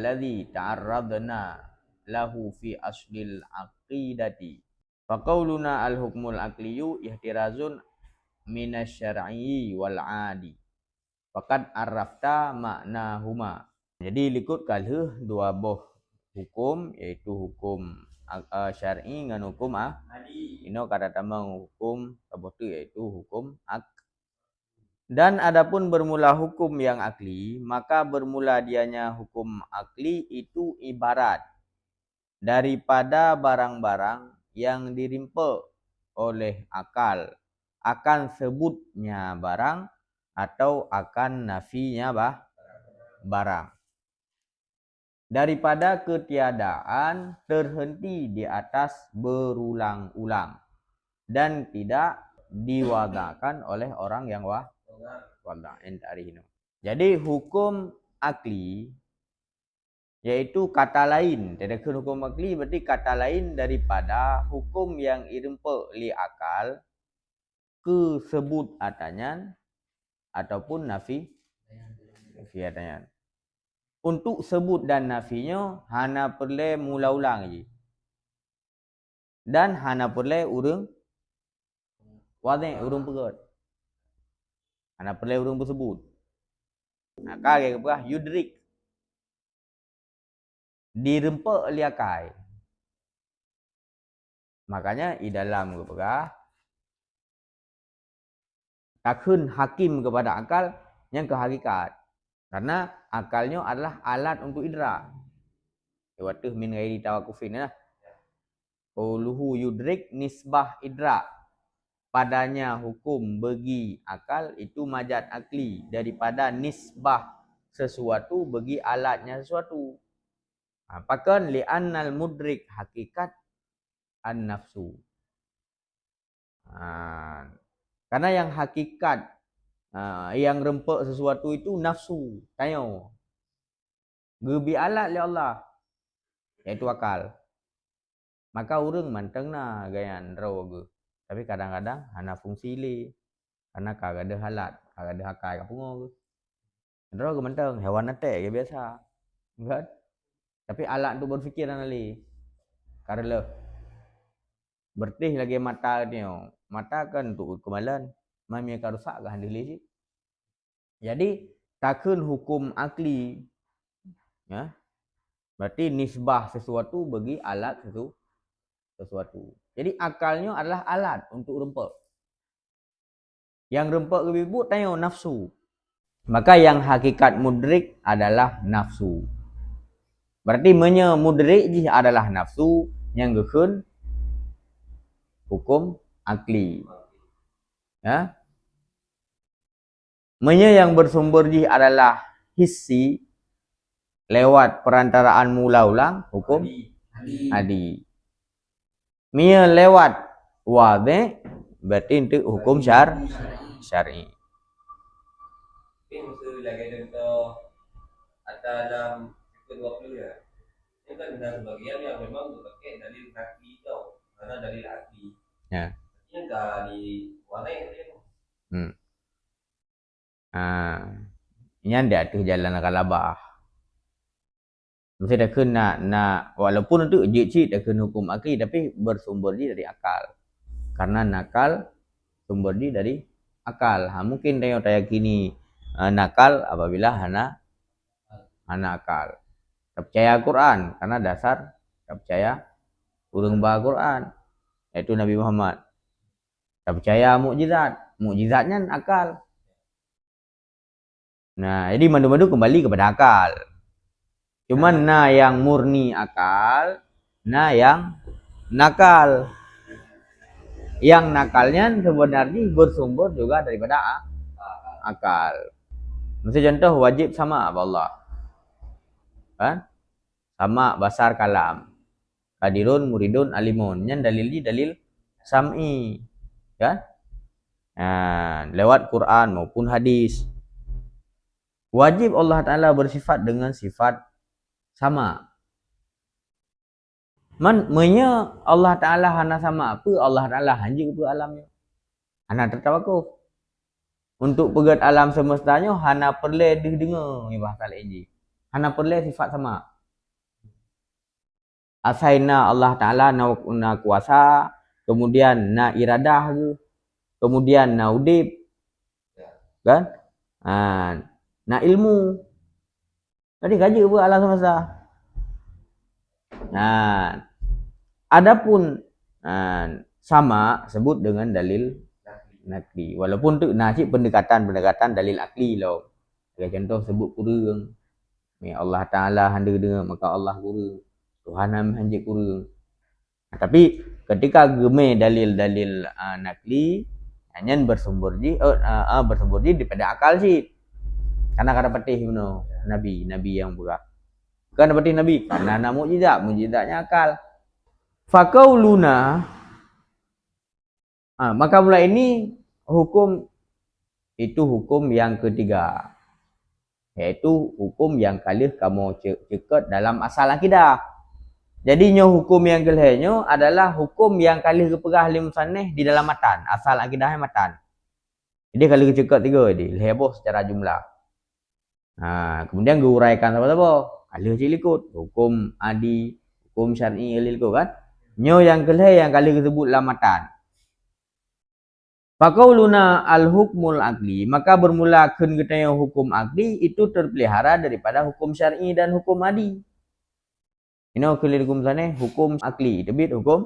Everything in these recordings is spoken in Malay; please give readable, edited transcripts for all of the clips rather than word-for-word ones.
alladhi ta'arradna lahu fi aslil aqidati. Faqauluna al-hukmul aqliyu ihtirazun minasyar'i wal 'adi. Faqad arrafta maknahuma. Jadi likut kalih dua boh hukum, iaitu hukum syar'i dengan hukum adi. Ino kada tambang hukum aboh tu iaitu hukum dan adapun bermula hukum yang akli, maka bermula dianya hukum akli itu ibarat daripada barang-barang yang dirimpa oleh akal akan sebutnya barang atau akan nafinya barang. Daripada ketiadaan terhenti di atas berulang-ulang dan tidak diwadakan oleh orang yang wada. Jadi hukum akli yaitu kata lain. Tadakun hukum akli berarti kata lain daripada hukum yang irempa li akal kesebut atanyan ataupun nafi atanyan. Untuk sebut dan nafinya hana perlu mula ulang je. Dan hana perlu urang wadih urang pegat. Hana perlu urang bersebut. Maka dia kata yudrik dirempa oleh akal. Makanya di dalam kata takun hakim kepada akal yang ke hakikat. Karena akalnya adalah alat untuk idrak. Waktu min ghairi tawakufin lah. Qauluhu yudrik nisbah idrak. Padanya hukum bagi akal itu majaz akli daripada nisbah sesuatu bagi alatnya sesuatu. Apakah li'annal mudrik hakikat an-nafsu. Karena yang hakikat yang rempak sesuatu itu nafsu. Tanya. Gebi alat li Allah. Iaitu akal. Maka orang manteng na gayan raw ge. Tapi kadang-kadang hana fungsi li. Karena kagak ada halat, kagak ada akal kapungo ge. Raw ge manteng hewan nate ge biasa. Enggak. Tapi alat untuk berfikir nanti. Karena bertih lagi mata dia. Mata kan untuk kemalan. Mami akan rusak ke handil sih. Jadi takun hukum akli. Ya. Berarti nisbah sesuatu bagi alat sesuatu. Jadi akalnya adalah alat untuk rempak. Yang rempak lebih but tanya nafsu. Maka yang hakikat mudrik adalah nafsu. Berarti mudrik adalah nafsu yang gekun hukum akli. Ya. Yang bersumber adalah hissi lewat perantaraan mula ulang hukum adi. Lewat wadih berarti untuk hukum syar'i. Ini mesti lagi contoh dalam kedua ya. Ini kan ada sebagian yang memang pakai dalil akli tau, karena dalil akli. Ya. Ini enggak di warna itu. Ini ada tu jalan kalabah. Mesti dah kena nak walaupun itu jik dah kena hukum akli tapi bersumber dari akal. Karena nakal sumber dari akal. Mungkin tanya kini nakal apabila hana akal. Tak percaya Quran karena dasar tak percaya urang baca Quran iaitu Nabi Muhammad. Tak percaya mukjizat. Mukjizatnya akal. Nah, jadi madu-madu kembali kepada akal. Cuman yang murni akal, yang nakal. Yang nakalnya sebenarnya bersumber juga daripada akal. Mesti contoh wajib sama Allah. Kan? Sama basar kalam. Hadirun, muridun, alimun. Yang dalil sam'i. Kan? Lewat Quran maupun hadis. Wajib Allah Ta'ala bersifat dengan sifat sama. Allah Ta'ala hana sama apa? Allah Ta'ala hanji ke alamnya. Hana tertawakuf. Untuk pegat alam semestanya hana perlu didengar ni bahasa lain. Hana perlu sifat sama. Asaina Allah Ta'ala na kuasa, kemudian na iradah ke, kemudian na udib, kan? Na ilmu. Tadi kaji apa alam semesta. Adapun sama sebut dengan dalil nakli. Walaupun tu cik pendekatan dalil akli lo. Sebagai contoh sebut kurang. Allah Ta'ala handa dengan maka Allah kurang. Tuhan hanjik kurang. Tapi ketika gemai dalil-dalil nakli, hanya bersumber daripada akal sih. Karena kata patih nabi yang berat. Kan patih nabi karena nak mukjizatnya akal. Faqauluna maka mulai ini hukum yang ketiga, yaitu hukum yang kalih kamu cekut dalam asal akidah. Jadinya hukum yang kelihnya adalah hukum yang kalih kepegah lim saneh di dalam matan, asal akidahnya matan. Jadi kalih cekut tiga di lehboh secara jumlah. Kemudian diuraikan apa-apa. Kalih cilikut hukum adi, hukum syar'i ilil kan. Nyo yang kelih yang kalih disebut lamatan. Faqauluna al-hukmul aqli, maka bermula ketanya hukum aqli itu terpelihara daripada hukum syar'i dan hukum adi. Ini kelih hukum sana hukum aqli, itebit hukum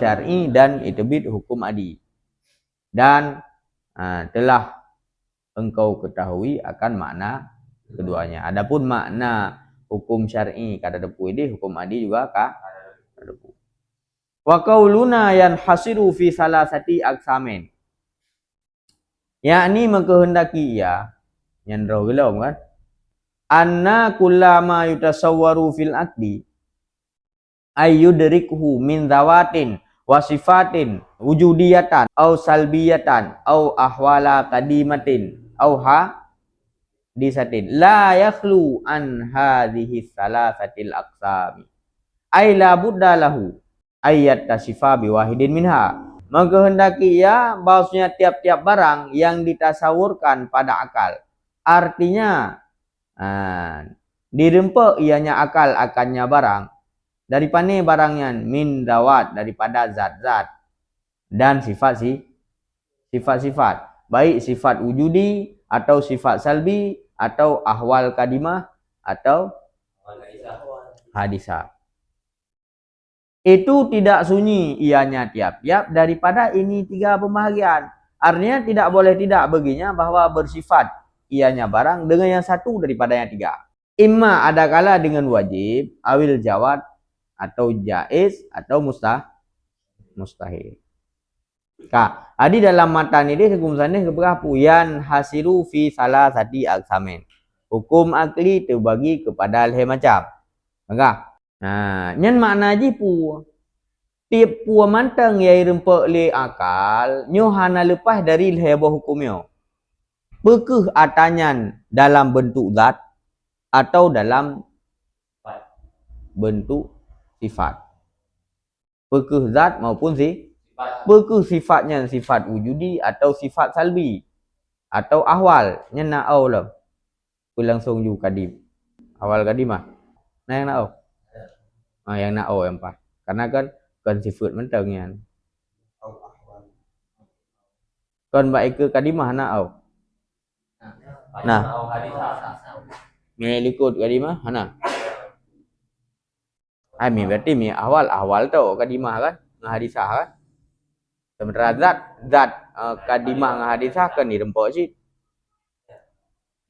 syar'i dan itebit hukum adi. Dan telah engkau ketahui akan makna keduanya. Adapun makna hukum syar'i kada depu ini, hukum adi juga kada depu. Wa qauluna yanhasiru fi salasati aqsamin, yakni mengkehendaki ia nyandro gelom kan, anna kullama yutasawwaru fil aqdi ayyudrikhu min zawatin wa sifatin wujudiyatan au salbiyatan au ahwala qadimatin au hadisatin la yakhlu an hadhihi salasatil aqsami ay la budda lahu ayat tasifa biwahidin minha. Mengkehendaki ia bahwasanya tiap-tiap barang yang ditasawurkan pada akal, artinya dirempe ianya akal akannya barang dari pane barangnya min dawat daripada zat-zat dan sifat-sifat, baik sifat wujudi atau sifat salbi atau ahwal kadimah atau hadisah. Itu tidak sunyi ianya tiap-tiap daripada ini tiga pembahagian. Artinya tidak boleh tidak baginya bahwa bersifat ianya barang dengan yang satu daripada yang tiga. Imma ada kala dengan wajib, awil jawad, atau jaiz, atau mustahil. Adi dalam matan ini hukum saneh keberapa? Yan hasiru fi salasati aqsamin. Hukum akli terbagi kepada leh macam. Maka nyan makna ji pu tiap pu mantang yai rempek le akal nyo hana lepas dari lehbo hukumnya. Pekeh atanyan dalam bentuk zat atau dalam bentuk sifat. Pekeh zat maupun pekeh sifatnya sifat wujudi atau sifat salbi atau ahwal nyan na au lah. Langsung ju kadim. Awal kadimah. Nah yang na au. Yang nak yang pas. Karena kan sifat mentang yan. Kan baik ke kadimah nak au. Nah. Mi likut kadimah hana. Mi berarti mi awal tu kadimah kan, hadisah kan. Sementara zat kadimah dengan hadisah kan dirempok cik.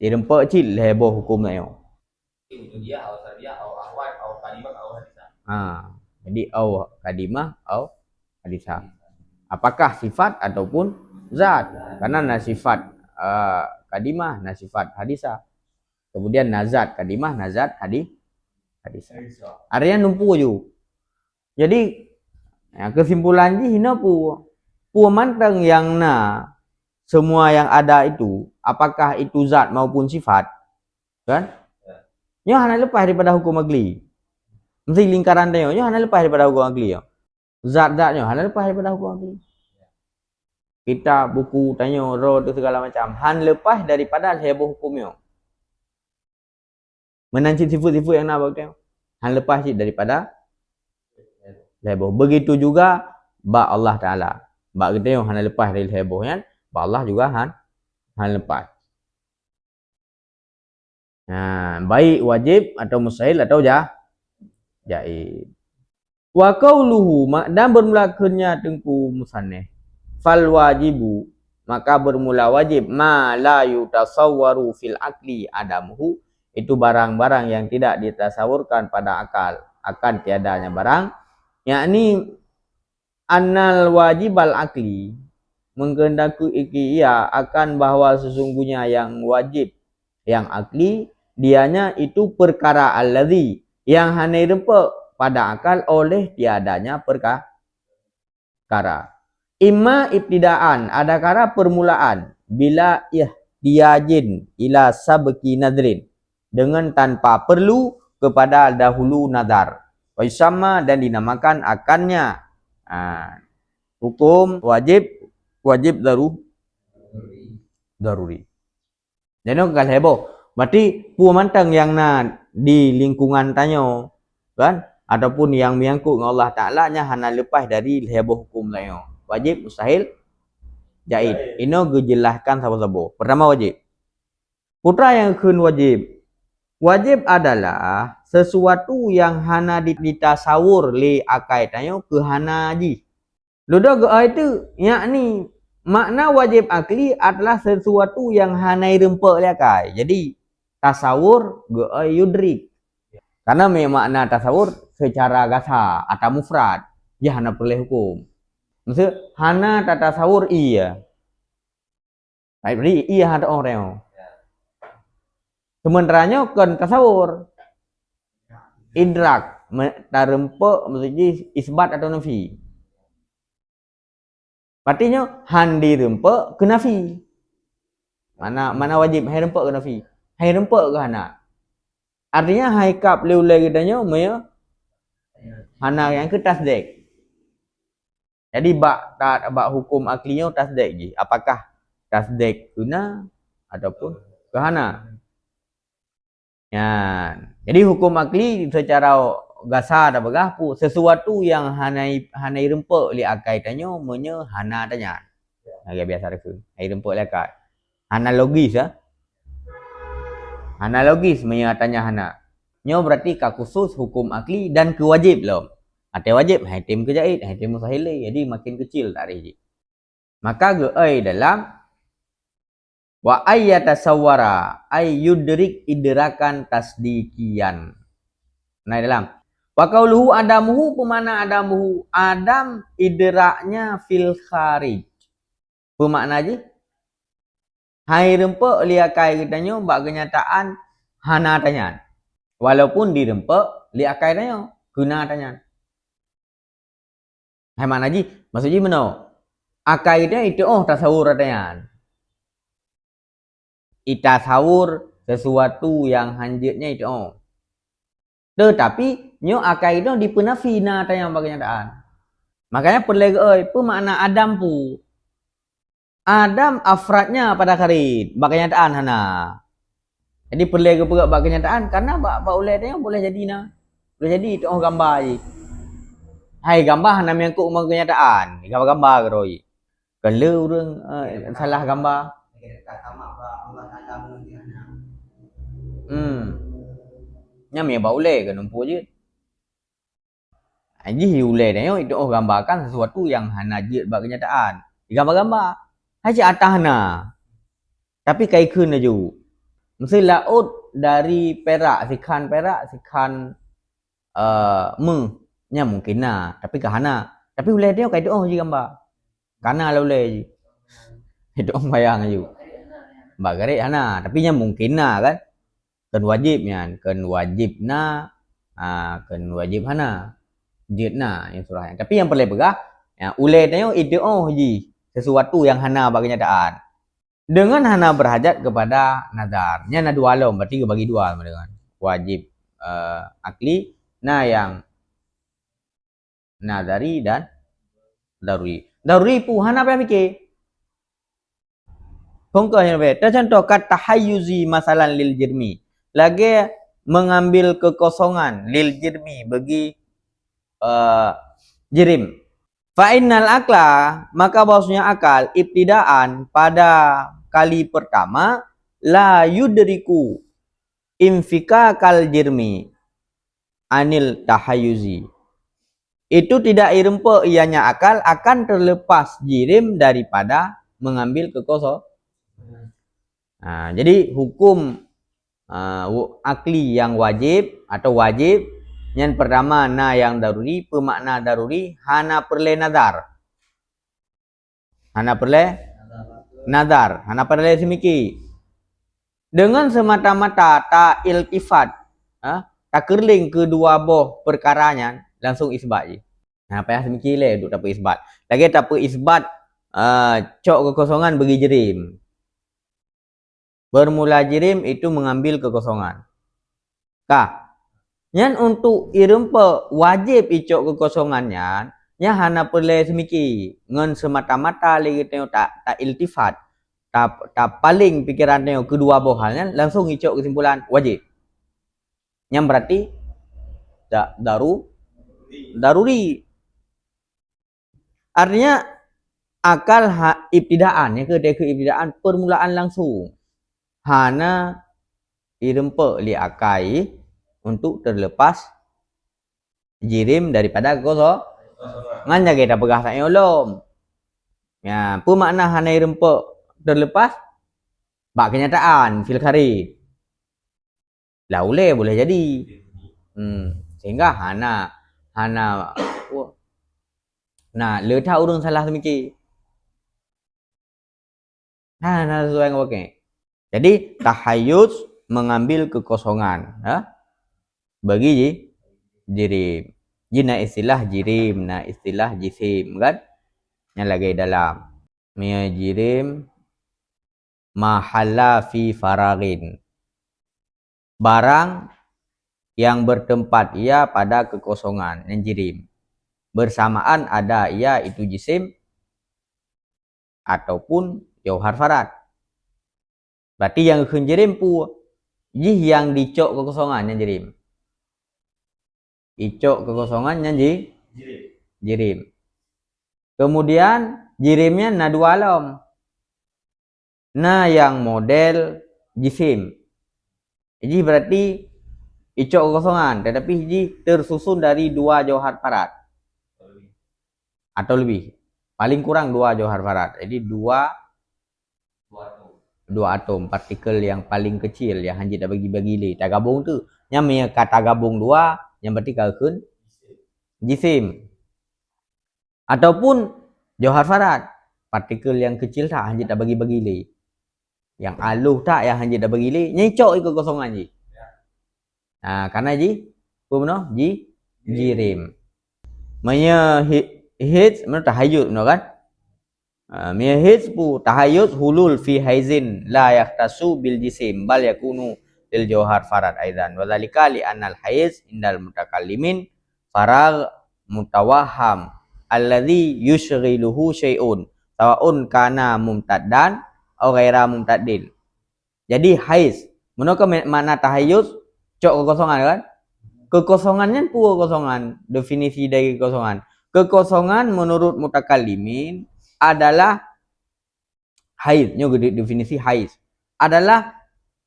Dirempok cik lebo hukum na yo. Itu dia awal ahwal kadimah awal hadisah. Jadi au kadimah au hadisah. Apakah sifat ataupun zat? Karena nasifat kadimah, nasifat hadisah. Kemudian nazat kadimah, nazat hadisah. Artinya numpu ju. Jadi kesimpulan ji hina pu manteng yang semua yang ada itu, apakah itu zat maupun sifat, kan? Nyo hanya lepas daripada hukum agli. Mesti lingkaran dia hanya lepas daripada hukum agli. Zat-zatnya hanya lepas daripada hukum agli. Kita buku tanya roh tu segala macam han lepas daripada heboh hukumnya. Menancit sifat-sifat yang nak buat han lepas daripada heboh. Begitu juga ba Allah Taala. Ba kita yang hana lepas dari heboh kan, ba Allah juga han lepas. Nah, baik wajib atau mustahil atau jaiz. Wa qauluhu dan bermulakannya tengku musannif. Fal wajibu maka bermula wajib ma la yutasawwaru fil akli adamuhu, itu barang-barang yang tidak ditasawurkan pada akal akan tiadanya barang, yakni annal wajibal akli, mengkehendaki ia akan bahwa sesungguhnya yang wajib yang akli dianya itu perkara alladzi yang hanya rempak pada akal oleh tiadanya perkara. Imma ibtidaan, ada kara permulaan, bila diajin ila sabki nadrin, dengan tanpa perlu kepada dahulu nadar. Waisama dan dinamakan akannya hukum wajib daruri. Jadi kalau heboh, berarti mantang yang di lingkungan tanyo kan, ataupun yang menyangkut dengan Allah Ta'ala nya hana lepas dari heboh hukum tanyo. Wajib, mustahil, jaiz. Ini gejelaskan sabo-sabo. Pertama wajib. Putra yang kun wajib. Wajib adalah sesuatu yang hana ditasawur li akai tanyo ke hana ji. Ludah itu yakni makna wajib akli adalah sesuatu yang hana rempak li akai. Jadi tasawur yudrik. Karena makna tasawur secara gasa atau mufrad, dia hana perlu hukum. Maksud hana tata tasawur iya. Baik, berarti iya ada orang. Sementaranya kan tasawur. Idrak, tarempe maksudnya isbat atau nafi. Artinya handi rempe ke nafi. Mana wajib hai rempe ke nafi? Hai rempe ke hana? Artinya hai kap leulai kitanya maya hana yang ke tasdik. Jadi bak hukum aklinya tasdik je. Apakah tasdik guna ataupun kehana? Ya. Jadi hukum akli secara gasa ada begapu sesuatu yang hanai rempak li akai tanyo menye hana tanya. Agak biasa reke. Hai rempak li akai. Hana logis ah. Hana logis menye tanya hana. Nyo berarti ka khusus hukum akli dan kewajib lom. Ada wajib, hai tim ke jaiz, hai tim mustahil. Jadi makin kecil tarikh. Maka geai dalam wa ayyatasawwara ay yudrik idrakan tasdiqiyan. Nah dalam wa qauluhu adamuhu pemana adamuhu, adam idraknya fil kharij. Pemakna je hai rempak li akai kitanyo bak kenyataan hana tanya. Walaupun di rempak li akai tanyo guna tanya. Hai mana ji? Maksudnya mana? Akai dia itu tasawur tanya. Itasawur sesuatu yang hanjitnya itu tetapi nyo akai itu dipenafi na tanya kenyataan. Makanya perle pemakna adam pu. Adam afradnya pada karid, bak kenyataan hana. Jadi perle bak kenyataan karena bak ulai tanya boleh jadi na. Boleh jadi itu gambar je. Hai gambar hana menyangkut dengan kenyataan. Gambar-gambar keroi. Kalau orang salah gambar. Nya me ba ulai ke numpu je. Haji ulai dia itu gambarkan sesuatu yang hana je bak kenyataan. Gambar-gambar. Haji atas hana. Tapi kai kun aju. Mesti laut dari Perak, sikan Perak, sikan nya mungkin tapi ke hana. Tapi ulai dia kai je gambar. Karena la ulai je. Itu bayang aju. Bagare hana, tapi nya mungkin kan. Kan wajibnya, kan wajibna, kan wajib hana. Jidna yang surahnya. Tapi yang perlu pegah, ulai tanya itu ji sesuatu yang hana bagi kenyataan. Dengan hana berhajat kepada nazar. Nya na dua lom, berarti bagi dua dengan wajib akli, yang nazari dan daruri. Daruri pu hana apa fikir? Contoh yang baik. Contoh kata tahayyuzi masalan lil jirmi. Lagi mengambil kekosongan lil jirmi bagi jirim. Fa innal akla, maka bahwasanya akal ibtidaan pada kali pertama la yudriku infika kal jirmi anil tahayyuzi. Itu tidak irempe ianya akal akan terlepas jirim daripada mengambil kekosongan. Nah, jadi hukum akli yang wajib atau wajib yang pertama na yang daruri, pemakna daruri, hana perle nazar. Hana perle nazar, hana perle semiki. Dengan semata-mata tak iltifat, tak kerling kedua boh perkaranya, langsung isbat je. Nah, payah semiki le duk dapat isbat. Lagi dapat isbat cok kekosongan bagi jirim. Bermula jirim itu mengambil kekosongan. Kah? Yang untuk irempe wajib icok kekosongannya, nya hana perle semiki. Ngan semata-mata lagi tengok tak iltifat. Tak paling pikirannya kedua bohalnya langsung icok kesimpulan wajib. Yang berarti daruri. Artinya akal ibtidaan, ya ke ibtidaan permulaan langsung. Hana irempe li akai untuk terlepas jirim daripada kosong. Ngan jaga kita pegah tak nyolom. Ya, apa makna hana irempe terlepas? Bak kenyataan fil kharid. Laule boleh jadi. Sehingga hana nah, letak urung salah semiki. Nah, sesuai dengan pakai. Jadi tahayyuz mengambil kekosongan, bagi jirim. Jina istilah jirim, nah istilah jisim kan? Yang lagi dalam mia jirim mahalla fi faragin. Barang yang bertempat ia pada kekosongan, yang jirim. Bersamaan ada ia itu jisim ataupun jauhar farad. Berarti yang jirim pu jih yang dicok kekosongan yang jirim. Icok kekosongan yang jirim. Kemudian jirimnya na dua alam. Nah yang model jisim. Jadi berarti icok kekosongan, tetapi jadi tersusun dari dua jauhar farad atau lebih. Paling kurang dua jauhar farad. Jadi dua atom partikel yang paling kecil yang hanya dah bagi-bagi le. Tak gabung tu. Yang kata gabung dua, yang berarti kalkun jisim. Ataupun jauhar farad, partikel yang kecil tak hanya dah bagi-bagi le. Yang aluh tak yang hanya dah bagi le, nyecok ikut kosongan je. Nah, karena apa benar? Jirim. Manya hits mana tahayyuz benar kan? Mia hits pu tahayyuz hulul fi haizin la yahtasu bil jisim bal yakunu lil jauhar farad aidan. Wa dzalika li anal haiz indal mutakallimin farag mutawahham alladhi yushghiluhu syai'un sawa'un kana mumtaddan atau ghaira mumtaddin. Jadi haiz, menurut makna tahayyuz cok kekosongan kan? Kekosongannya pu kekosongan, definisi dari kekosongan. Kekosongan menurut mutakallimin adalah haiz, definisi haiz adalah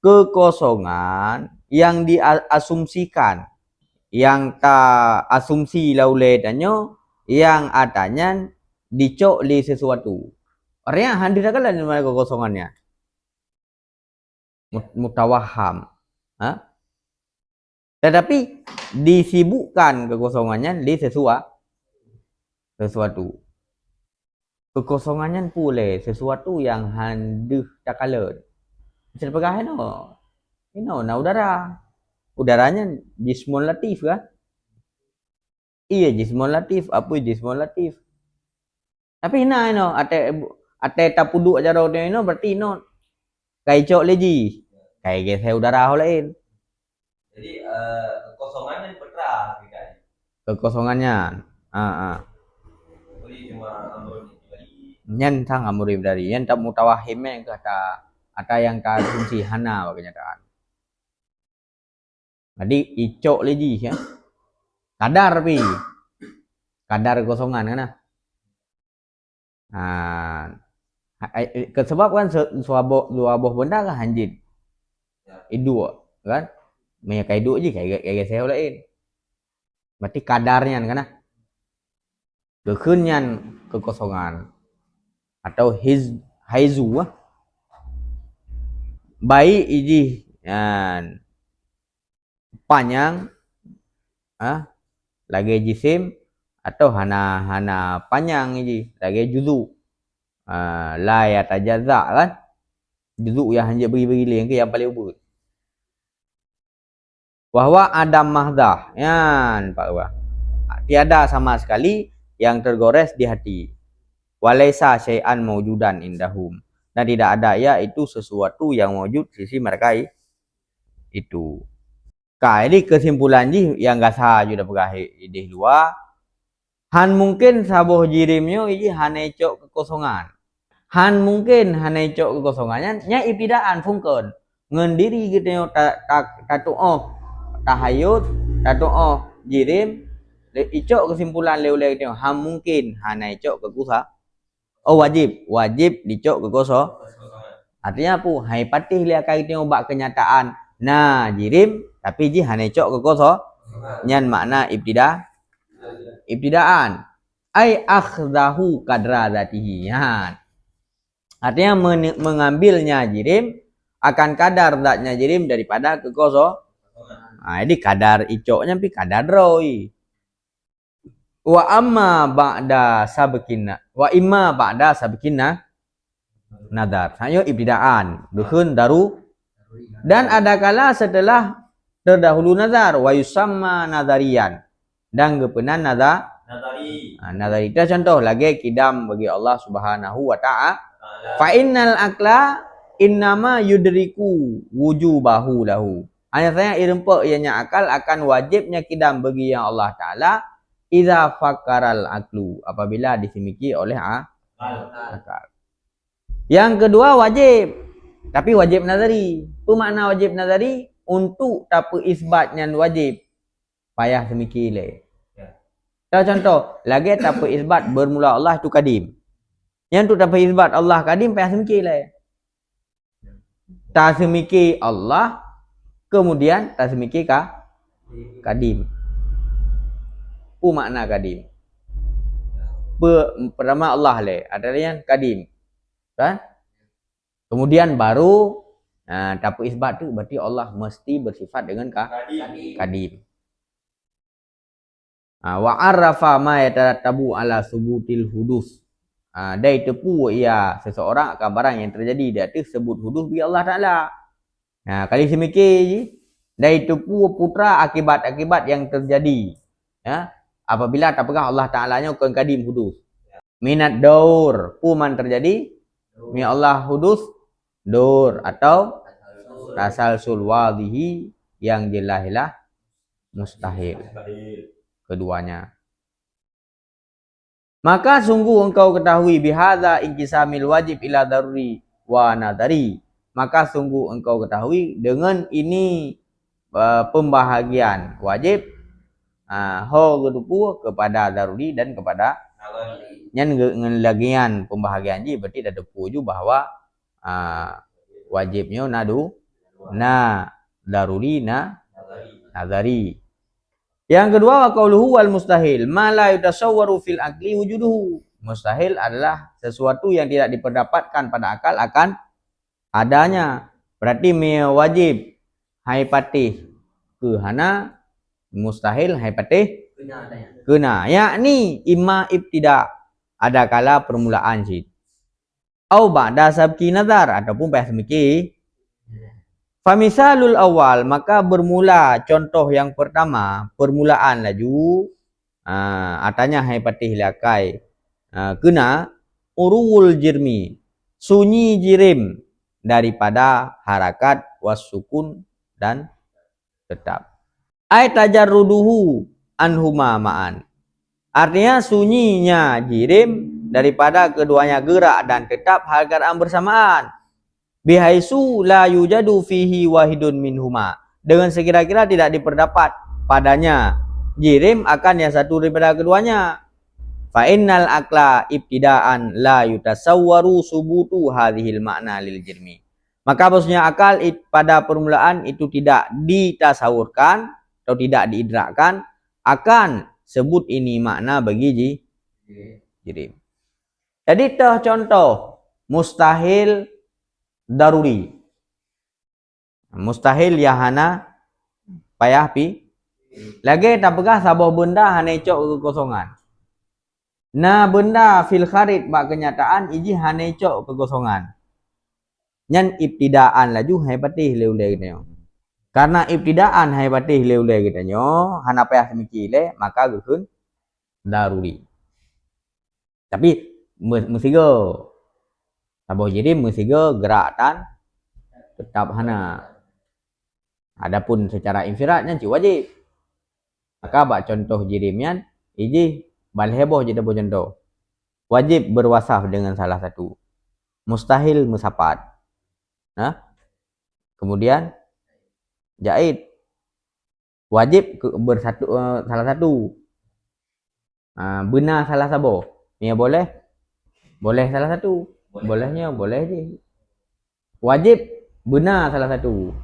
kekosongan yang diasumsikan, yang tak asumsi laule danyo, yang adanya dicok li sesuatu. Artinya hadir kala di mana kekosongannya. Mutawaham. Tetapi disibukkan kekosongannya di sesuatu. Kekosongannya pula sesuatu yang handeh tak kala. Bisa pegang na udara. Udaranya jismun latif kah? Iya jismun latif. Apa jismun latif? Tapi ate tapuduk aja ro berarti kai cok leji. Kai ge udara lain. Jadi kekosongannya petra kita. Kekosongannya. Jadi cuma amrun Nyen sang amurim dari yen tak mutawahim yang kata yang tak fungsi hana kenyataan. Jadi icok leji ya. Kadar pi. kadar kekosongan kan nah. Sebab kan suaboh benda kan hanjit. Iduk kan. Maya kaiduk je kayak saya lain. Berarti kadarnya kan nah. Kekenyan kekosongan atau haizu baik iji panjang lagi jisim atau hana panjang iji lagi juzu la ya tajazza kan juzu yang hanya beri-beri ke yang paling ubud bahwa adam mahdah yan Pak Wah tiada sama sekali yang tergores di hati walaisa syai'an maujudan indahum dan tidak ada yaitu sesuatu yang wujud sisi mereka itu. Jadi kesimpulan yang gak sah juga pegah di luar. Han mungkin saboh jirimnya ini hanecok kekosongan. Han mungkin hanecok kekosongannya nya ibtidaan fungkeun. Ngendiri gitu yo tatuoh tahayut tatuoh jirim icok kesimpulan leuleh gitu han mungkin hanecok kekusa. Oh wajib dicok kekosongan. Artinya apa? Hai patih lihat kait obat kenyataan. Nah, jirim tapi ji hanecok kekosongan. Nyan makna ibtidaan. Ai akhdahu kadra zatihi. Artinya mengambilnya jirim akan kadar zatnya jirim daripada kekosongan. Jadi kadar icoknya pi kadar roy. Wa amma ba'da sabkina wa imma ba'da sabkina nadar. Saya ibtidaan, dukhun daru dan ada kala setelah terdahulu nazar wa yusamma nadarian dan gepenan nadari. Itu contoh lagi kidam bagi Allah Subhanahu wa ta'ala. Fa innal akla innama yudriku wujubahu lahu. Hanya saya irempe ianya akal akan wajibnya kidam bagi yang Allah Ta'ala idza fakaral aklu apabila disimiki oleh akal. Yang kedua wajib, tapi wajib nazari. Apa makna wajib nazari? Untuk tapu isbatnya wajib. Payah semikile. Contoh, lagi tapu isbat bermula Allah itu kadim. Yang tu tapu isbat Allah kadim payah semikile. Tak semiki Allah, kemudian tak semiki kadim. Apa makna kadim? Pertama Allah le, ada yang kadim. Kan? Kemudian baru tapu isbat tu berarti Allah mesti bersifat dengan kadim. Wa arrafa ma yatarattabu ala subutil hudus. Dai tepu ia seseorang akan barang yang terjadi dia tu sebut hudus bi Allah Taala. Kali semikir dai tepu putra akibat-akibat yang terjadi. Apabila tak pegang Allah Ta'ala-nya bukan kadim hudus. Minat daur puman terjadi mi Allah hudus dur atau tasalsul wadhihi yang jelahilah mustahil keduanya. Maka sungguh engkau ketahui bihadza inqisamil wajib ila daruri wa nadari. Maka sungguh engkau ketahui dengan ini pembahagian wajib kepada daruri dan kepada nyan ngelagian pembahagian ji berarti dah depu ju bahwa wajibnya daruri nazari. Yang kedua wa qauluhu wal mustahil ma la yutasawwaru fil aqli wujuduhu. Mustahil adalah sesuatu yang tidak diperdapatkan pada akal akan adanya. Berarti wajib hai patih ke hana mustahil hai patih kena yakni imma ibtida ada kala permulaan sih au ba'da sabki nazar ataupun pas semiki. Famisalul awal maka bermula contoh yang pertama permulaan laju atanya hai patih lakai kena urul jirmi sunyi jirim daripada harakat wasukun dan tetap ai tajarruduhu anhuma ma'an. Artinya sunyinya jirim daripada keduanya gerak dan tetap hal keadaan bersamaan. Bihaisu la yujadu fihi wahidun minhuma. Dengan sekira-kira tidak diperdapat padanya jirim akan yang satu daripada keduanya. Fa innal akla ibtidaan la yutasawwaru subutu hadhil makna lil jirmi. Maka maksudnya akal pada permulaan itu tidak ditasawurkan atau tidak diidrakkan akan sebut ini makna bagi jirim. Jadi contoh mustahil daruri. Mustahil yahana payah pi. Lagi tak pegah sabah benda hana cok kekosongan. Nah benda fil kharid bak kenyataan iji hana cok kekosongan. Nyan ibtidaan laju hai patih leulai kita. Karena ibtidaan hai patih leulai kita nyo hana payah semikile maka gukun daruri. Tapi mesti go. Sabah jadi mesti go gerak dan tetap hana. Adapun secara infiratnya ci wajib. Maka bak contoh jirimnya iji bal heboh jadi contoh. Wajib berwasaf dengan salah satu. Mustahil musapat. Nah, kemudian jahit. Wajib bersatu salah satu. Benar salah sabo. Ia boleh? Boleh salah satu. Bolehnya boleh je. Wajib benar salah satu.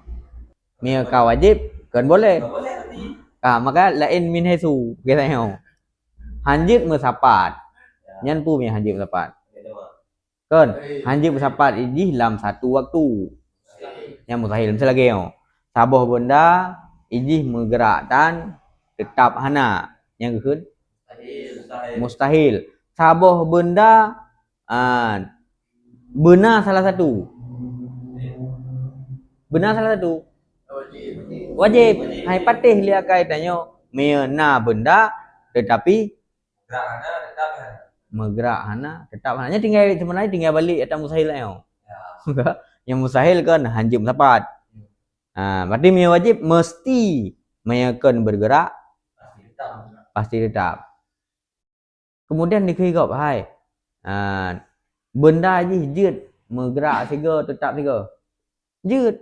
Ia ka wajib kan boleh. Maka lain min haisu katanya. Hanjit musapat. Nyan pu mi hanjit musapat. Kan hanjit musapat ini dalam satu waktu. Yang mustahil selagi sabah benda ini menggerakkan tetap hana. Yang keun mustahil. Sabah benda benar salah satu. Benar salah satu. Wajib. Hai patih lihat kaitannya mena benda tetapi menggerak hana tetap hanya tinggal sebenarnya tinggal balik atas mustahil lah. Yang mustahil kan hanjim sapat. Berarti mia wajib mesti meyakan bergerak pasti tetap. Kemudian dikira hai benda je jut bergerak siga tetap siga. Jut.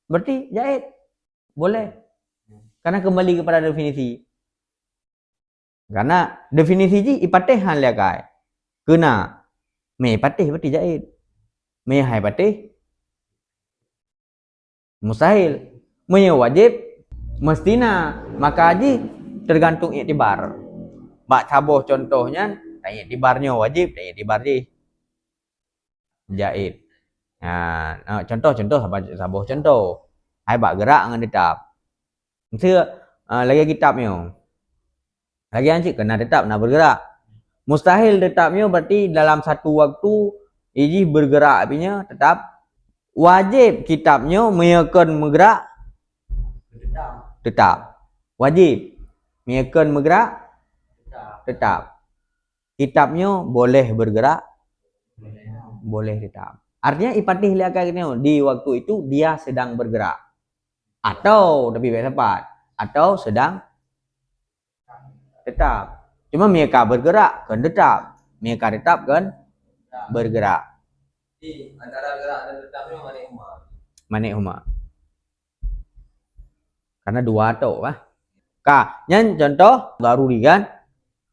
Berarti jahit. Boleh. Karena kembali kepada definisi. Karena definisi ji ipatih han liakai. Kena me patih berarti jahit. Me hai patih mustahil. Me wajib mestina. Maka ji tergantung iktibar. Bak caboh contohnya iktibarnya wajib, iktibar ji jahit. Contoh saboh contoh. Hai bak gerak dengan tetap. Maksudnya lagi kitabnya. Lagi ancik kena tetap nak bergerak. Mustahil tetapnya berarti dalam satu waktu iji bergerak punya tetap. Wajib kitabnya meyakan bergerak tetap. Wajib meyakan bergerak tetap. Kitabnya boleh bergerak boleh tetap. Artinya ipatih liakai di waktu itu dia sedang bergerak. Atau lebih baik tepat. Atau sedang tetap. Cuma mereka bergerak kan tetap. Mereka tetap kan bergerak. Di antara gerak dan tetapnya Manik huma. Karena dua atau nyan contoh daruri kan.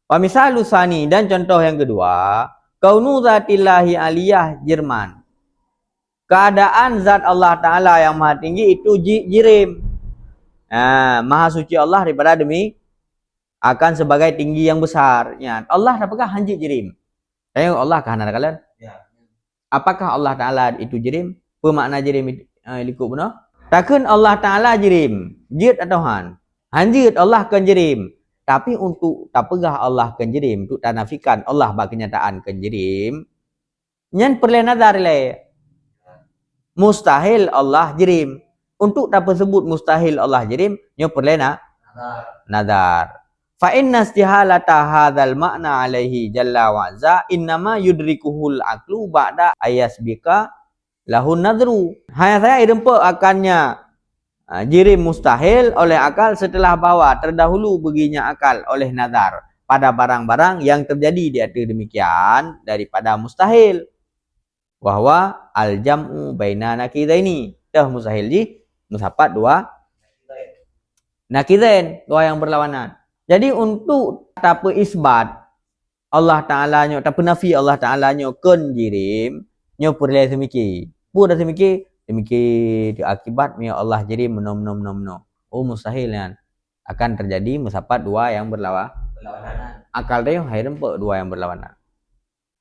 Wa misalu sani dan contoh yang kedua, kaunu zatillahi aliyah Jerman. Keadaan zat Allah Ta'ala yang maha tinggi itu jirim. Maha suci Allah daripada demi akan sebagai tinggi yang besar. Ya, Allah apakah hanjit jirim? Tengok Allah kah anda kalian? Ya. Apakah Allah Ta'ala itu jirim? Apa makna jirim likut benar? Takkan Allah Ta'ala jirim. Jid atau han? Hanjit Allah kan jirim. Tapi untuk tak pegah Allah kan jirim. Untuk tak nafikan Allah bagi kenyataan kan jirim. Nyan perlu nazar le. Mustahil Allah jirim. Untuk tak sebut mustahil Allah jirim. Nyan perlu nazar. Fa inna istihalata hadzal makna alaihi jalla wa azza innama yudrikuhul aqlu ba'da ayasbika lahun nadru. Hanya saya rempak akannya jirim mustahil oleh akal setelah bawa terdahulu baginya akal oleh nazar pada barang-barang yang terjadi di atas demikian daripada mustahil. Bahwa al-jam'u baina nakidaini. Dah mustahil ji musapat dua nakidain, dua yang berlawanan. Jadi untuk tapa isbat Allah Ta'ala nyo tak pernah fi Allah Ta'ala nyo ken jirim nyo perle semiki. Pu dah semiki tu akibat mi Allah jirim menom. Oh mustahil kan. Akan terjadi musapat dua yang Berlawanan. akal dia hai rempak dua yang berlawanan.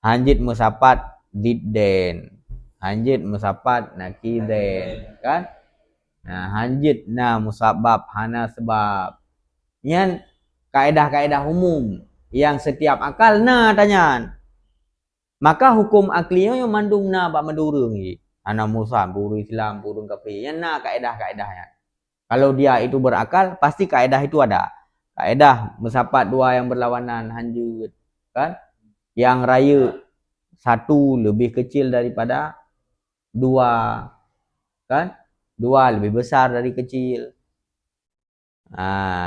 Hanjit musapat didden. Hanjit musapat nakiden kan? Nah, hanjit na musabab hana sebab. Nyan kaedah-kaedah umum yang setiap akal na tanyan. Maka hukum aklinya yang mandung na bak madurung ni. Ana Musa buru Islam, buru kafir. Yang na kaedah-kaedahnya. Kalau dia itu berakal, pasti kaedah itu ada. Kaedah musapat dua yang berlawanan hanjut kan? Yang raya satu lebih kecil daripada dua kan? Dua lebih besar dari kecil.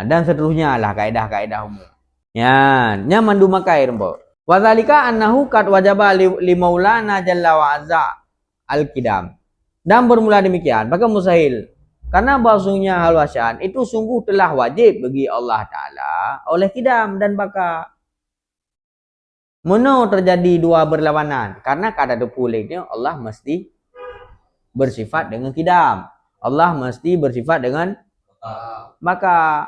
Dan seterusnya lah kaedah-kaedah umum. Yan, nya mandu makai rembo. Wa zalika annahu qad wajaba li maulana jalla wa azza al-qidam. Dan bermula demikian, maka mustahil. Karena bahasanya halwasan itu sungguh telah wajib bagi Allah Ta'ala oleh kidam dan baka. Mana terjadi dua berlawanan? Karena kada depulihnya Allah mesti bersifat dengan kidam. Allah mesti bersifat dengan maka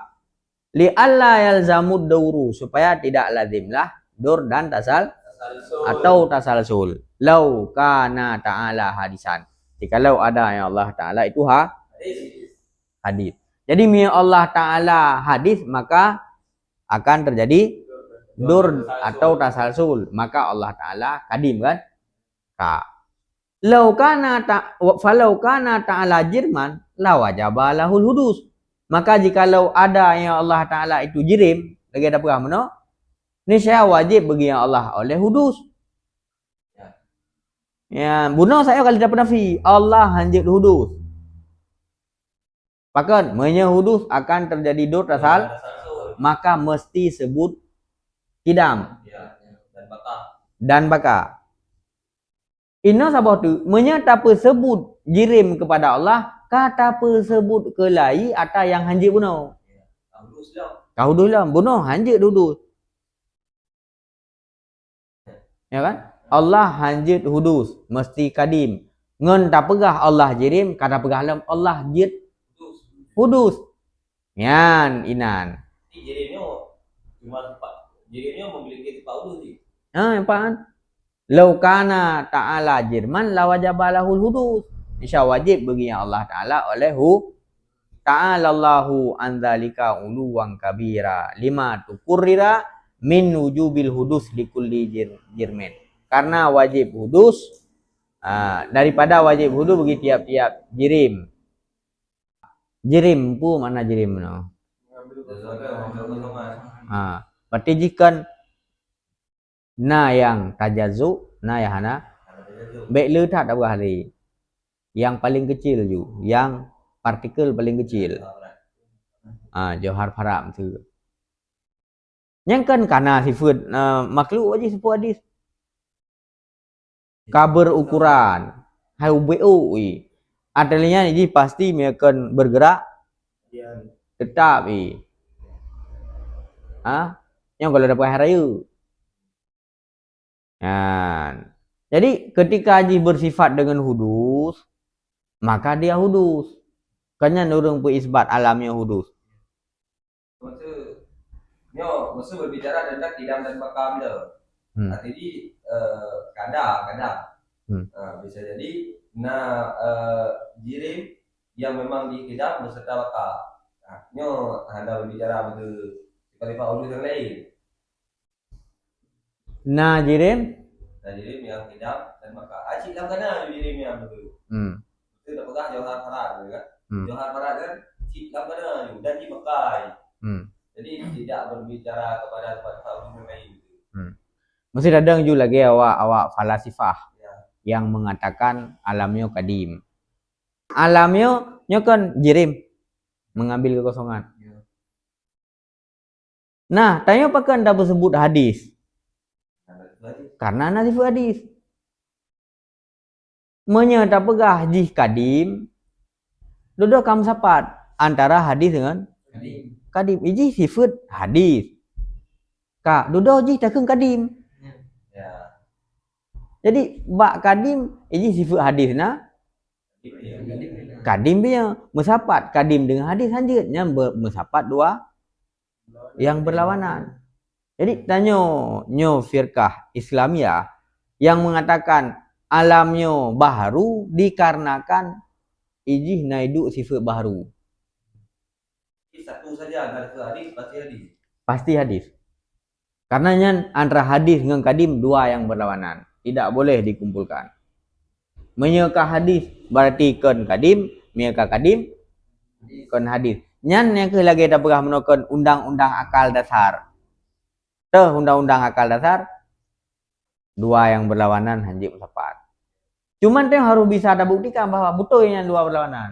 li alla yalzamud dauru supaya tidak lazimlah dur dan tasal atau tasalsul. Lau kana ta'ala hadisan. Jikalau ada yang Allah Ta'ala itu hadis. Jadi mi Allah Ta'ala hadis maka akan terjadi dur atau tasalsul. Maka Allah Ta'ala kadim kan? Falau kana ta'ala jirman la wajaba lahul hudus. Maka jikalau ada yang Allah Ta'ala itu jirim, lagi ada perang mana? Niscaya wajib bagi yang Allah oleh hudus. Ya, bunuh saya kalau tidak pernah fi Allah hanjit hudus. Pakan, menya hudus akan terjadi dur tasal, maka mesti sebut kidam dan baka. Inna sabah tu menyata sebut jirim kepada Allah kata sebut ke lai atau yang hanjit bunuh. Kau dulu lah bunuh hanjit dudus. Ya kan? Allah hanjit hudus mesti kadim. Ngen tak pegah Allah jirim kata pegah lam Allah jit hudus. Yan inan. Jirimnya cuma jirimnya memiliki tempat hudus ni. Apaan? Lau kana ta'ala jirman la wajaba lahul hudus. Insya wajib bagi Allah Ta'ala oleh ta'ala Allahu an dzalika uluwan kabira lima tukurrira min wujubil hudus likulli jirmin. Karena wajib hudus daripada wajib hudus bagi tiap-tiap jirim. Jirim pu mana jirim no? Berarti jika na yang tajazu, na yang hana baik le tak apa hari. Yang paling kecil ju, yang partikel paling kecil. Johar haram tu. Yang kan kana sifat makhluk aja sepuh hadis. Kabar ukuran, hai UBO artinya ini pasti akan bergerak tetap yang kalau dapat hari raya. Jadi ketika haji bersifat dengan hudus, maka dia hudus. Kanya orang pun isbat alamnya hudus. Maksud berbicara tentang kidam dan bakam tu. Jadi kadang bisa jadi jirim yang memang dikidam beserta bakam. Nyo anda berbicara betul khalifah hudus yang lain. Jirim yang kidam dan bakam. Acik dalam kana jirim yang betul. Itu dah pegang Johar Farad kan? Johar Farad kan cik dalam kana dan dipakai. Jadi tidak berbicara kepada tempat hudus yang lain. Mesti ada juga lagi awak falasifah yang mengatakan alamnya kadim. Alamnya kan jirim mengambil kekosongan. Nah, tanya apakah anda bersebut hadis? Karena nasif hadis. Menyata pegah jih kadim. Duduk kamu sapat antara hadis dengan kadim. Iji sifat hadis. Kak, duduk jih takkan kadim. Jadi bak kadim ini sifat hadis nah kadim dia mesapat kadim dengan hadis lanjutnya mesapat dua yang berlawanan. Jadi tanya nyo firqah Islamiyah yang mengatakan alamnya baharu dikarenakan ijih naiduk sifat baharu. Satu saja ada hadis pasti hadis. Pasti hadis. Karenanya antara hadis dengan kadim dua yang berlawanan. Tidak boleh dikumpulkan. Menyeka hadis berarti kon kadim, menyeka kadim kon hadis. Nyan yang ke lagi dah pernah menokon undang-undang akal dasar. Tuh undang-undang akal dasar dua yang berlawanan hanjib sepat. Cuman teh harus bisa ada buktikan bahwa betul yang dua berlawanan.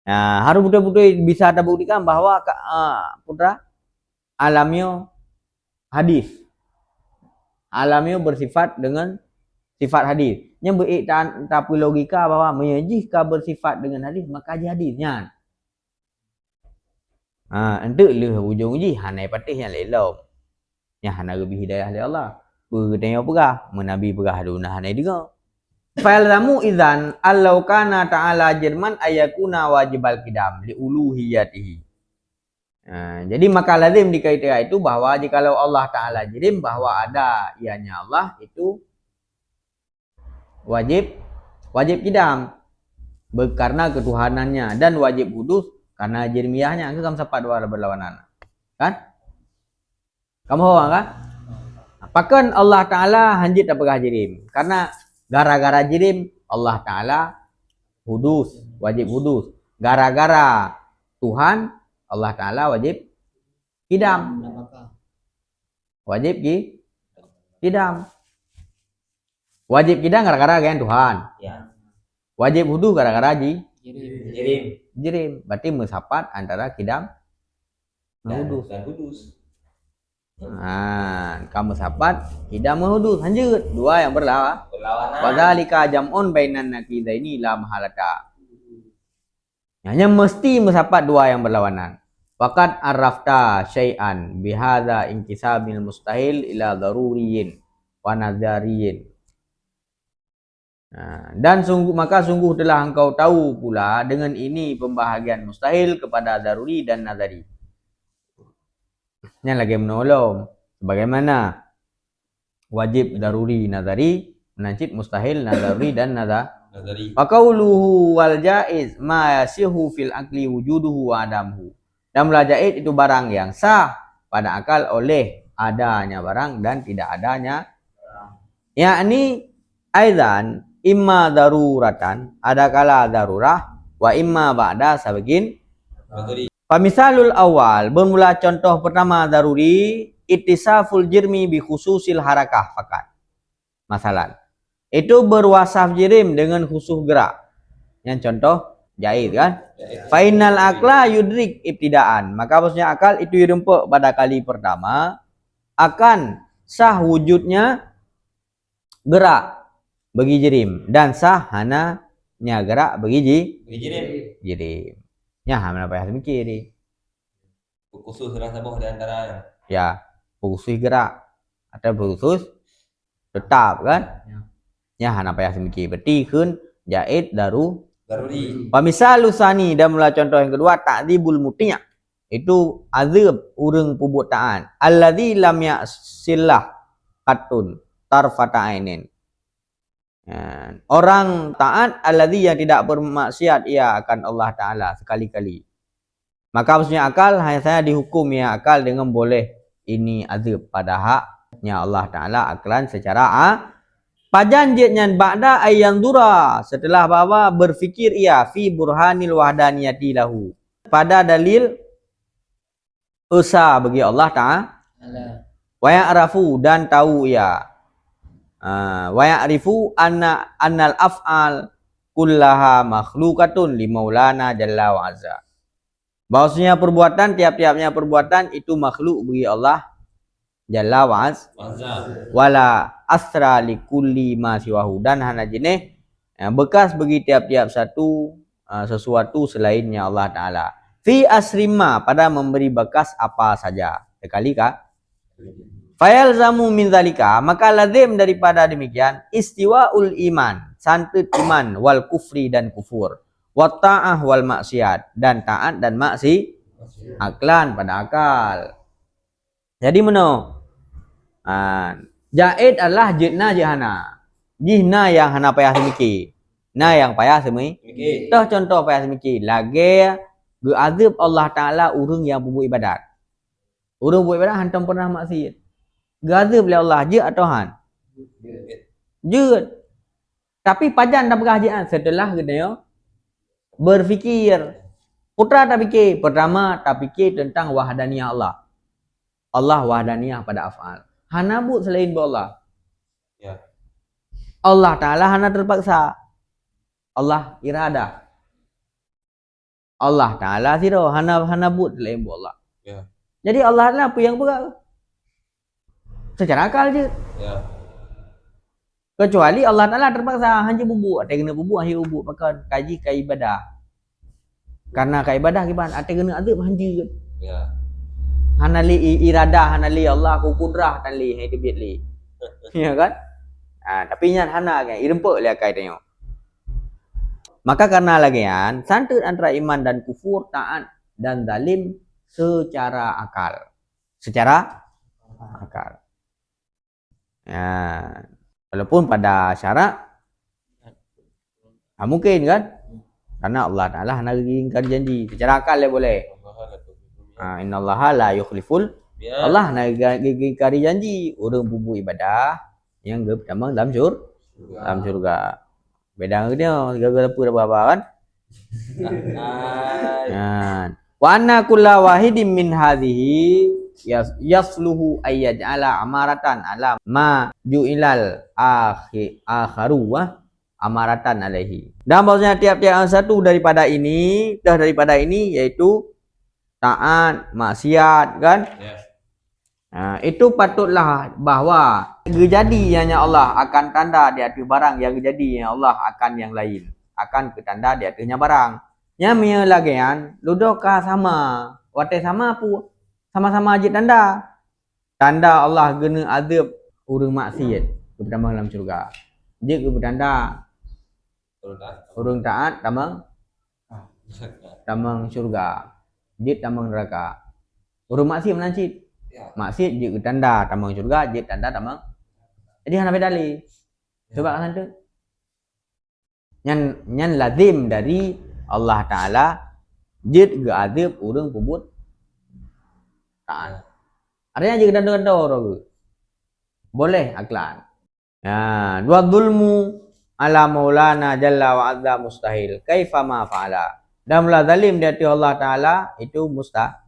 Nah, harus betul-betul bisa ada buktikan bahwa putra alamnya hadis. Alamnya bersifat dengan sifat hadis. Yang beriktan tapi logika bahwa jika bersifat dengan hadis maka jadi hadisnya. Untuk leh ujung uji hanai patih yang lelom. Yang hana lebih hidayah oleh Allah. Bertanya perah, menabi perah duna hanai dengar. Fa'lamu idzan allau kana ta'ala jirman ayakuna wajibal qidam li uluhiyatihi. Jadi maka lazim dikaitkan itu bahwa jikalau Allah Ta'ala jirim bahwa ada ianya Allah itu wajib qidam karena ketuhanannya dan wajib hudus karena jirmiyahnya. Kamu sempat dua berlawanan kan? Kamu orang kan? Apakan Allah Ta'ala hanjit apakah jirim karena gara-gara jirim Allah Ta'ala hudus, wajib hudus. Gara-gara Tuhan Allah Ta'ala wajib qidam. Wajib qidam. Wajib qidam gara-gara kan Tuhan. Ya. Wajib hudus gara-gara Jirim. Berarti musapat antara qidam dan hudus. Kamu sapat qidam hudus lanjut dua yang berlawanan. Wadzalika jam'un bainan naqidaini la mahalata. Hanya mesti mensapat dua yang berlawanan. Waqad arafta syai'an bihadza inkisabil mustahil ila daruriyin wa nadhariyin. Dan sungguh telah engkau tahu pula dengan ini pembahagian mustahil kepada daruri dan nadhari. Yang lagi menolong bagaimana wajib daruri nadhari menancip mustahil nadhari dan nadhari. Faqauluhu wal jaiz ma yasihu fil aqli wujuduhu wa adamuhu. Dan jaiz itu barang yang sah pada akal oleh adanya barang dan tidak adanya. Yakni aidan imma daruratan ada kala darurah wa imma ba'da sabagin. Pamisalul awal bermula contoh pertama daruri ittisaful jirmi bi khususil harakah fakat. Masalah itu berwasaf jirim dengan khusus gerak. Yang contoh jahit kan? Fainal akla yudrik ibtidaan. Maka maksudnya akal itu dirempuk pada kali pertama akan sah wujudnya gerak bagi jirim dan sah hananya gerak bagi jirim. Ya, mana payah mikir ni. Khusus rasa boh di antara. Ya, khusus gerak atau khusus tetap kan? Ya, hana payah mikir. Berarti kun jahit daruri. Pamisal lusani dan mula contoh yang kedua ta'dzibul muti'ah. Itu azab urang perbuatan. Allazi lam ya'sillah qatun tarfata ainin. Orang taat allazi yang tidak bermaksiat ia akan Allah Ta'ala sekali-kali. Maka maksudnya akal hanya saya dihukum ya akal dengan boleh ini azab pada haknya Allah Ta'ala akalan secara pajanjitnya ba'da ayyan dura setelah bahwa berfikir ia fi burhanil wahdaniyati lahu pada dalil esa bagi Allah Ta'ala wa ya'rafu dan tahu ia wa ya'rifu annal af'al kullaha makhlukatun li maulana jalla wa azza. Bahwasanya perbuatan tiap-tiapnya perbuatan itu makhluk bagi Allah jalla wa azza. Wala asra li kulli ma siwahu dan hana jenis bekas bagi tiap-tiap sesuatu selainnya Allah Taala. Fi asrima pada memberi bekas apa saja. Sekali kah? Fayalzamu min zalika, maka lazim daripada demikian istiwaul iman, santet iman wal kufri dan kufur, wa ta'ah wal maksiat, dan taat dan aklan pada akal. Jadi mana? Jaid adalah jidna jihana. Jihna yang hana payah semikir. Na yang payah semikir. Tah contoh payah semikir. Lagi geazib Allah Ta'ala urang yang berbuat ibadat. Urang buat ibadat hantam pernah maksiat. Geazib oleh Allah je atau han? Je. Tapi pajan dah berhajian setelah kena berfikir. Putra tak fikir. Pertama tak fikir tentang wahdaniyah Allah. Allah wahdaniyah pada af'al. Hana but selain Allah. Ya. Allah Ta'ala hana terpaksa. Allah iradah. Allah Ta'ala siro hana but selain Allah. Ya. Jadi Allah Ta'ala apa yang berat? Secara akal je. Ya. Kecuali Allah Ta'ala terpaksa hanya bubuk. Ada kena bubuk hanya bubuk. Maka kaji kai ibadah. Karena kai ibadah gimana? Ada kena azab hanya. Ya. Hana li iradah, hana li Allah ku kudrah tan li hai debit li. Ya kan? Tapi nyan hana kan irempek li akai tengok. Maka karena lagian santet antara iman dan kufur, taat dan zalim secara akal. Secara akal. Ya, walaupun pada syarak mungkin kan? Karena Allah Ta'ala hana ingkar janji. Secara akal dia boleh. Innallaha la yukhliful. Allah nak ingkari janji. Orang bubu ibadah yang pertama dalam syurga. Beda dengan dia, gara-gara apa kan? Wa anna kulla wahidin min hadhihi yasluhu ayyaj'ala amaratan ala ma ju'ilal akharu amaratan alaihi. Dan maksudnya tiap-tiap satu daripada ini yaitu taat, maksiat kan? Yes. Itu patutlah bahawa kejadiannya Allah akan tanda di atas barang yang kejadiannya Allah akan yang lain. Akan ketanda di atasnya barang. Yang punya lagian, ludokah sama. Watai sama pun. Sama-sama aja tanda. Tanda Allah gena azab orang maksiat. Pertama dalam syurga. Dia bertanda. Orang taat tamang syurga. Jid tamang neraka. Orang maksiat menancit. Maksiat jid tanda tamang syurga, jid tanda tamang. Jadi hana beda li. Sebab kan tu. Nyan lazim dari Allah Ta'ala jid ge azab orang pebut taat. Artinya jid tanda-tanda orang. Boleh aklan. Dua zulmu ala maulana jalla wa azza mustahil. Kaifa ma fa'ala. Dan mula zalim di hati Allah Ta'ala itu mustahil.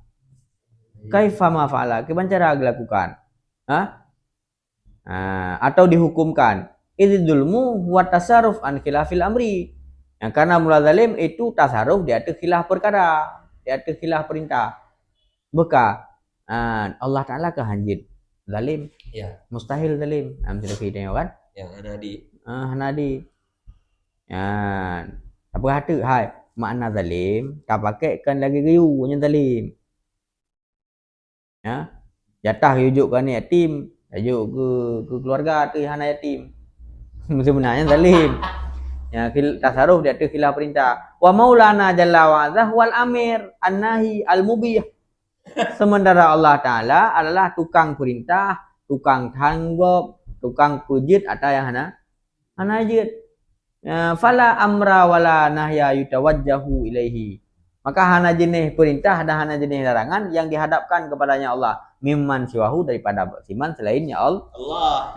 Kaifa ma fa'ala. Bagaimana cara dilakukan? Atau dihukumkan. Idz zulmu wa tasarruf an khilafil amri. Karena mula zalim itu tasarruf di atas khilaf perkara, di atas khilaf perintah. Buka Allah Ta'ala ke hanjid zalim? Ya. Mustahil zalim. Sudah kita tengok kan? Yang hanadi. Hanadi. Apa kata? Hai, makna zalim tak pakaikan lagi gayu punya zalim. Jatah rujukkan ni yatim, rujuk ke keluarga tu hana yatim. Sebenarnya zalim. Tasarruf dia tu khilaf perintah. Wa maulana jalla wa azza wal amir an-nahi al-mubih. Sementara Allah Ta'ala adalah tukang perintah, tukang tanggung, tukang pujit atau yang hana jid. Fala amra wala nahya yutawajjahu ilaihi. Maka hana jenis perintah dan hana jenis larangan yang dihadapkan kepadanya Allah. Mimman siwahu daripada siman selainnya Allah.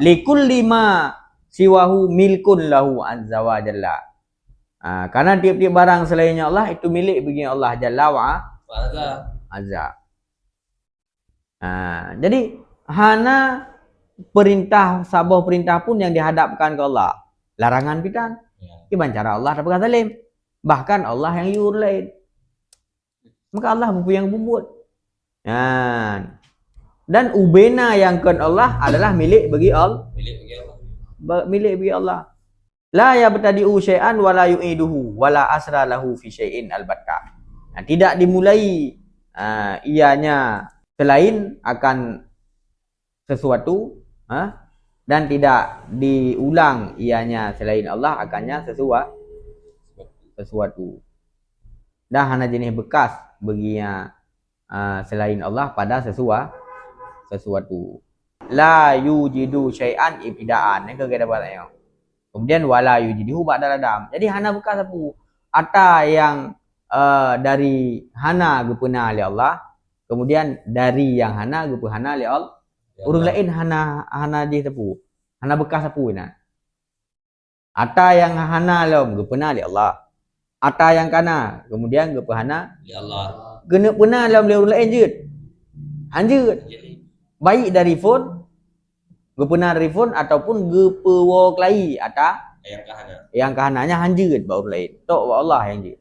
Likulli ma siwahu milkun lahu azza wa jalla. Karena tiap-tiap barang selainnya Allah itu milik bagi Allah Jalla wa azza. Jadi hana perintah, sabah perintah pun yang dihadapkan ke Allah. Larangan pitan. Gimana cara Allah dapat zalim? Bahkan Allah yang yur lain. Maka Allah yang bubut. Dan ubena yang kan Allah adalah milik bagi Allah. Milik bagi Allah. La yabtadi'u syai'an wa la yu'iduhu wa la asra lahu fi syai'in albatta. Tidak dimulai ianya selain akan sesuatu, dan tidak diulang ianya selain Allah akannya sesuatu. Dah hana jenis bekas baginya selain Allah pada sesuatu. La yujidu syai'an ibtidaan. Ni kita dapat tengok. Kemudian wala yujidu ba'da ladam. Jadi hana bekas apa? Ata yang dari hana gepena oleh Allah, kemudian dari yang hana gepena oleh Allah. Urang lain hana di tepu. Hana bekas apa ina. Ata yang hana lom gepena oleh Allah. Ata yang kana, kemudian gepena Ya Allah. kena pernah dalam orang lain je. Hanja baik dari phone, gepena dari phone ataupun gepewa kelai atau yang kahananya hanja baru lain. Tok Allah yang je.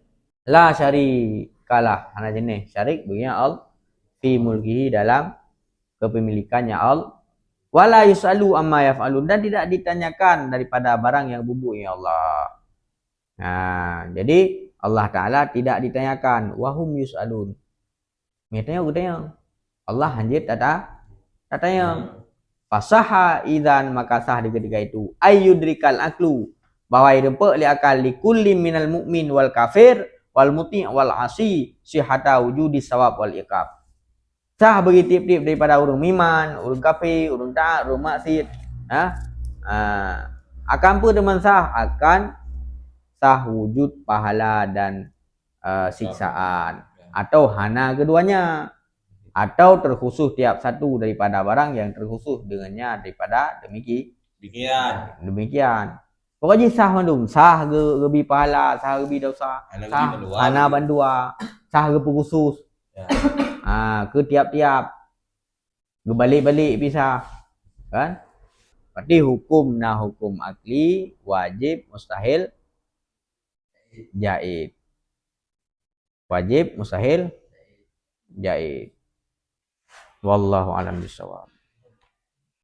La syarikalah hana jenis syarik bagi Allah fi mulkihi dalam kepemilikannya Allah. Wala yusalu amma yaf'alun, dan tidak ditanyakan daripada barang yang bubuk ya Allah. Jadi Allah Ta'ala tidak ditanyakan. Wahum yus'alun. Mereka tanya. Allah hanjit tak tanya. Fasaha idhan, maka sah di ketika itu. Ayyudrikal aklu. Bahawa idempak li akal li kulli minal mu'min wal kafir wal muti' wal asi sihata wujudi sawab wal iqab. Sah bagi tiap-tiap daripada orang miman, orang kafir, orang taat, orang maksiat. Akan apa teman sah? Akan sah wujud pahala dan siksaan, atau hana keduanya, atau terkhusus tiap satu daripada barang yang terkhusus dengannya daripada demikian. Pokoknya sah mandum, sah gebi pahala, sah gebi dosa, sah hana bandua, sah ge khusus. Ke tiap-tiap gebalik-balik pisah kan. Berarti hukum akli, wajib, mustahil, jaiz. Wajib, mustahil, jaiz. Wallahu a'lam bishawab.